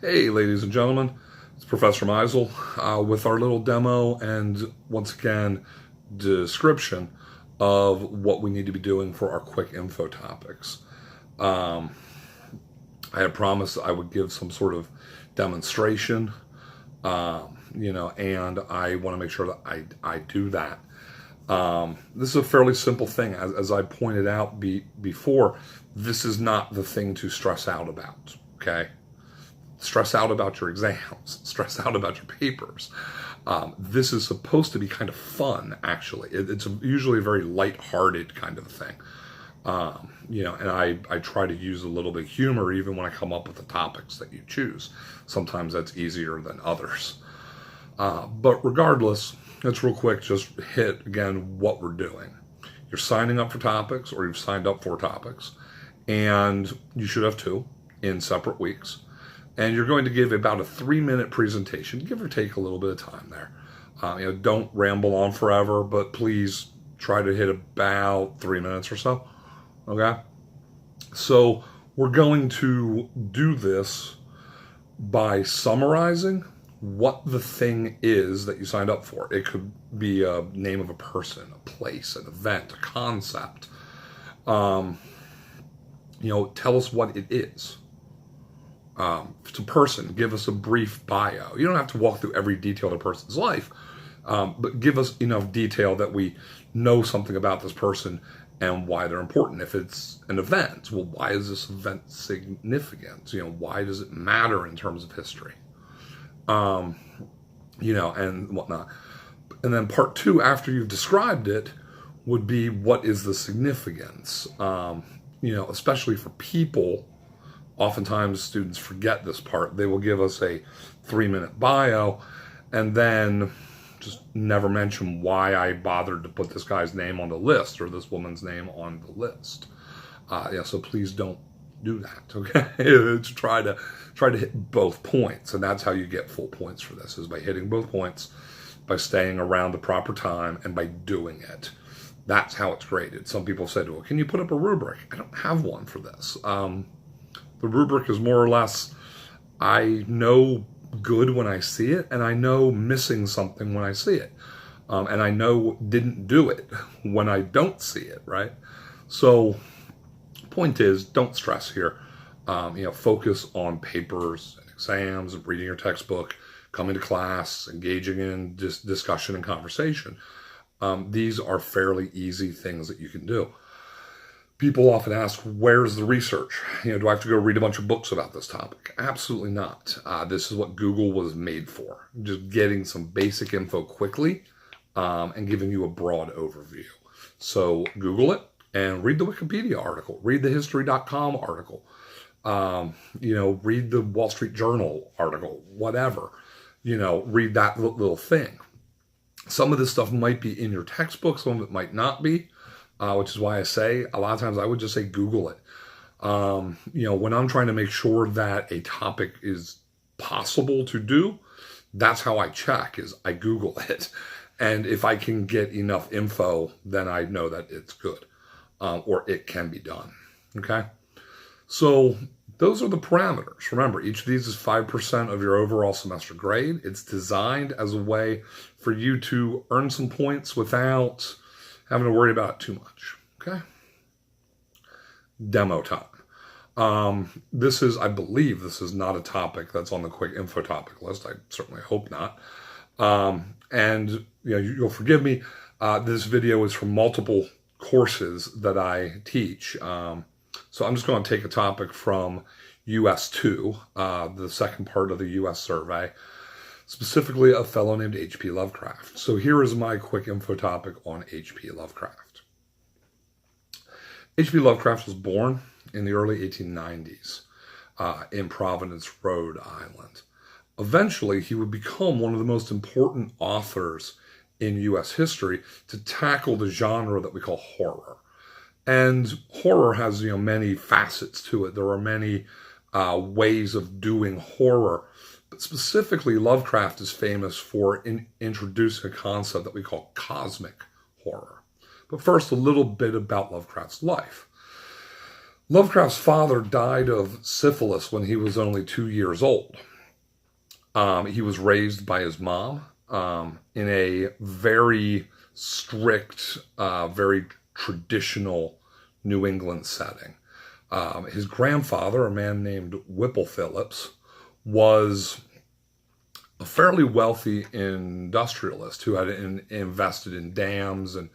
Hey, ladies and gentlemen, it's Professor Meisel with our little demo and once again, description of what we need to be doing for our quick info topics. I had promised I would give some sort of demonstration, and I want to make sure that I do that. This is a fairly simple thing. As I pointed out before, this is not the thing to stress out about, okay? Stress out about your exams, stress out about your papers. This is supposed to be kind of fun, actually. It's usually a very lighthearted kind of thing. And I try to use a little bit of humor even when I come up with the topics that you choose. Sometimes that's easier than others. But regardless, let's real quick just hit again what we're doing. You're signing up for topics, or you've signed up for topics, and you should have two in separate weeks. And you're going to give about a 3-minute presentation, give or take a little bit of time there. Don't ramble on forever, but please try to hit about 3 minutes or so. Okay? So we're going to do this by summarizing what the thing is that you signed up for. It could be a name of a person, a place, an event, a concept. Tell us what it is. If it's a person, give us a brief bio. You don't have to walk through every detail of a person's life, but give us enough detail that we know something about this person and why they're important. If it's an event, well, why is this event significant? Why does it matter in terms of history? And whatnot. And then part 2, after you've described it, would be what is the significance? Especially for people. Oftentimes students forget this part. They will give us a 3-minute bio and then just never mention why I bothered to put this guy's name on the list or this woman's name on the list. So please don't do that, okay? try to hit both points, and that's how you get full points for this, is by hitting both points, by staying around the proper time, and by doing it. That's how it's graded. Some people said, well, can you put up a rubric? I don't have one for this. The rubric is more or less, I know good when I see it, and I know missing something when I see it. And I know didn't do it when I don't see it, right? So, point is, don't stress here. Focus on papers and exams, reading your textbook, coming to class, engaging in discussion and conversation. These are fairly easy things that you can do. People often ask, where's the research? Do I have to go read a bunch of books about this topic? Absolutely not. This is what Google was made for. Just getting some basic info quickly and giving you a broad overview. So Google it and read the Wikipedia article. Read the History.com article. Read the Wall Street Journal article. Whatever. Read that little thing. Some of this stuff might be in your textbook. Some of it might not be. Which is why I say, a lot of times I would just say Google it. When I'm trying to make sure that a topic is possible to do, that's how I check, is I Google it. And if I can get enough info, then I know that it's good, or it can be done, okay? So those are the parameters. Remember, each of these is 5% of your overall semester grade. It's designed as a way for you to earn some points without having to worry about it too much, okay? Demo time. I believe this is not a topic that's on the quick info topic list. I certainly hope not. You'll forgive me. This video is from multiple courses that I teach. So I'm just going to take a topic from US 2, the second part of the US survey, specifically a fellow named H.P. Lovecraft. So here is my quick info topic on H.P. Lovecraft. H.P. Lovecraft was born in the early 1890s in Providence, Rhode Island. Eventually, he would become one of the most important authors in U.S. history to tackle the genre that we call horror. And horror has, many facets to it. There are many ways of doing horror. But specifically, Lovecraft is famous for introducing a concept that we call cosmic horror. But first, a little bit about Lovecraft's life. Lovecraft's father died of syphilis when he was only 2 years old. He was raised by his mom in a very strict, very traditional New England setting. His grandfather, a man named Whipple Phillips, was a fairly wealthy industrialist who had invested in dams and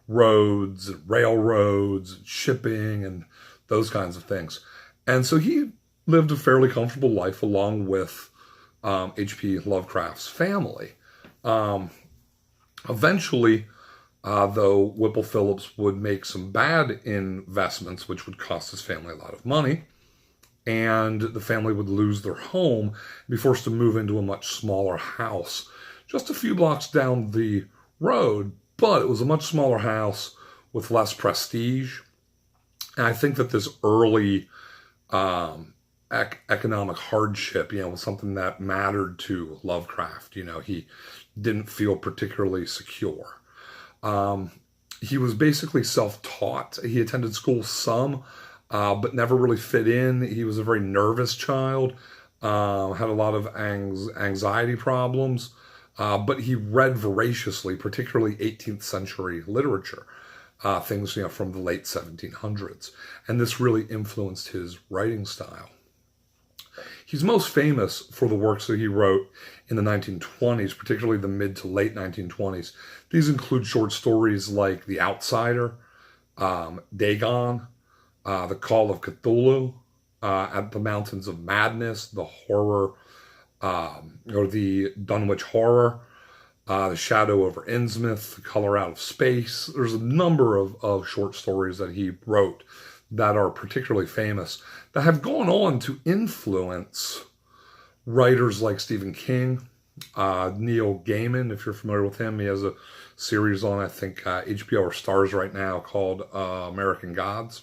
roads, and railroads, and shipping, and those kinds of things. And so he lived a fairly comfortable life along with H.P. Lovecraft's family. Eventually, though, Whipple Phillips would make some bad investments, which would cost his family a lot of money, and the family would lose their home and be forced to move into a much smaller house just a few blocks down the road, but it was a much smaller house with less prestige. And I think that this early economic hardship, was something that mattered to Lovecraft. He didn't feel particularly secure. He was basically self-taught. He attended school some, but never really fit in. He was a very nervous child, had a lot of anxiety problems, but he read voraciously, particularly 18th century literature, things from the late 1700s. And this really influenced his writing style. He's most famous for the works that he wrote in the 1920s, particularly the mid to late 1920s. These include short stories like The Outsider, Dagon, The Call of Cthulhu, At the Mountains of Madness, the horror, or the Dunwich Horror, The Shadow over Innsmouth, The Color Out of Space. There's a number of short stories that he wrote that are particularly famous, that have gone on to influence writers like Stephen King, Neil Gaiman, if you're familiar with him. He has a series on, I think, HBO or Starz right now called American Gods.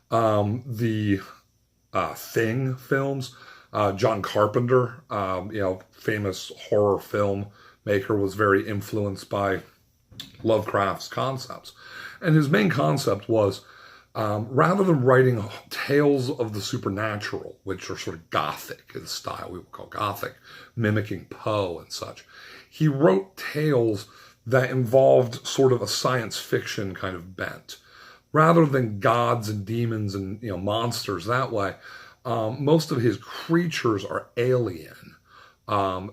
The Thing films, John Carpenter, famous horror film maker, was very influenced by Lovecraft's concepts. And his main concept was, rather than writing tales of the supernatural, which are sort of Gothic in style, we would call Gothic, mimicking Poe and such, he wrote tales that involved sort of a science fiction kind of bent. Rather than gods and demons and monsters that way, most of his creatures are alien.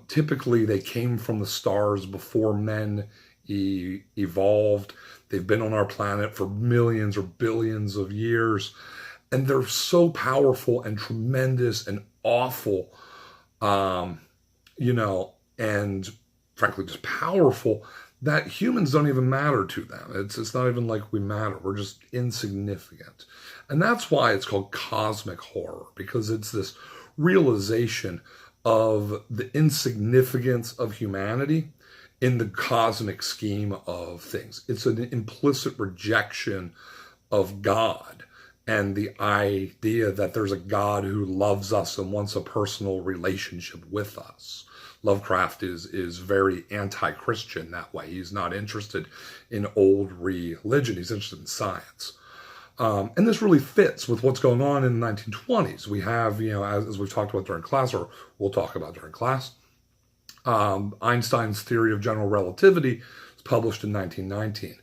Typically, they came from the stars before men evolved. They've been on our planet for millions or billions of years, and they're so powerful and tremendous and awful, and frankly just powerful, that humans don't even matter to them. It's not even like we matter. We're just insignificant. And that's why it's called cosmic horror, because it's this realization of the insignificance of humanity in the cosmic scheme of things. It's an implicit rejection of God and the idea that there's a God who loves us and wants a personal relationship with us. Lovecraft is very anti-Christian that way. He's not interested in old religion. He's interested in science. And this really fits with what's going on in the 1920s. We have, as we've talked about during class, or we'll talk about during class, Einstein's theory of general relativity was published in 1919.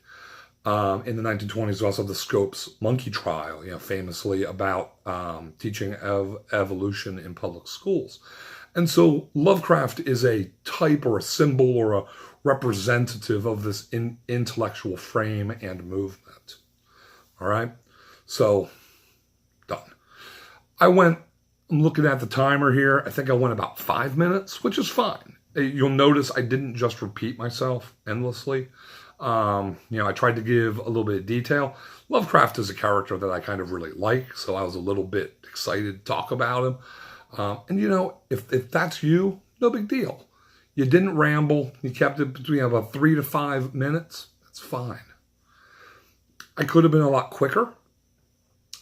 In the 1920s, we also have the Scopes monkey trial, famously about teaching evolution in public schools. And so Lovecraft is a type or a symbol or a representative of this intellectual frame and movement. All right? So, done. I'm looking at the timer here. I think I went about 5 minutes, which is fine. You'll notice I didn't just repeat myself endlessly. I tried to give a little bit of detail. Lovecraft is a character that I kind of really like, so I was a little bit excited to talk about him. And if that's you, no big deal. You didn't ramble. You kept it between about 3 to 5 minutes. That's fine. I could have been a lot quicker,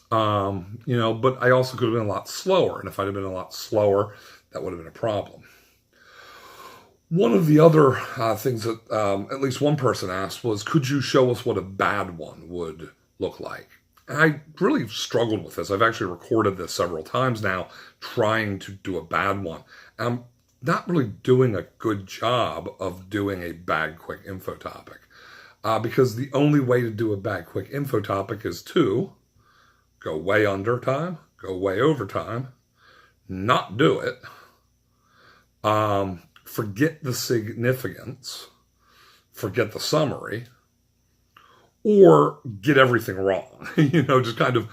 but I also could have been a lot slower. And if I'd have been a lot slower, that would have been a problem. One of the other things that at least one person asked was, could you show us what a bad one would look like? And I really struggled with this. I've actually recorded this several times now, trying to do a bad one. I'm not really doing a good job of doing a bad quick info topic. Because the only way to do a bad quick info topic is to go way under time, go way over time, not do it, forget the significance, forget the summary, or get everything wrong. Just kind of,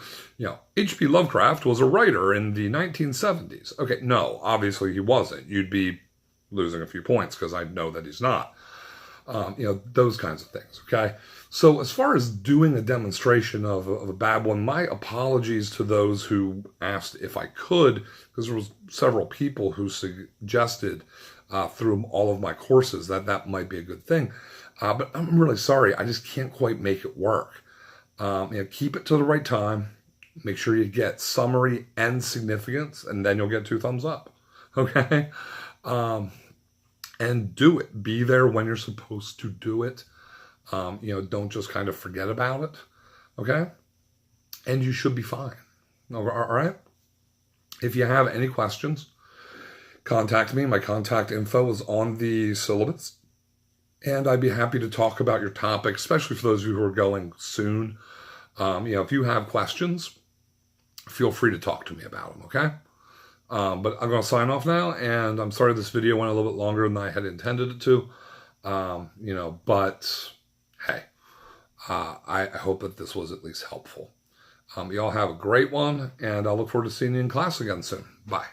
H.P. Lovecraft was a writer in the 1970s. Okay, no, obviously he wasn't. You'd be losing a few points because I know that he's not. Those kinds of things, okay? So as far as doing a demonstration of a bad one, my apologies to those who asked if I could, because there was several people who suggested through all of my courses that might be a good thing. But I'm really sorry. I just can't quite make it work. Keep it to the right time. Make sure you get summary and significance, and then you'll get 2 thumbs up. Okay? And do it. Be there when you're supposed to do it. Don't just kind of forget about it. Okay? And you should be fine. All right? If you have any questions, contact me. My contact info is on the syllabus. And I'd be happy to talk about your topic, especially for those of you who are going soon. If you have questions, feel free to talk to me about them, okay? But I'm going to sign off now, and I'm sorry this video went a little bit longer than I had intended it to. But hey, I hope that this was at least helpful. Y'all have a great one, and I'll look forward to seeing you in class again soon. Bye.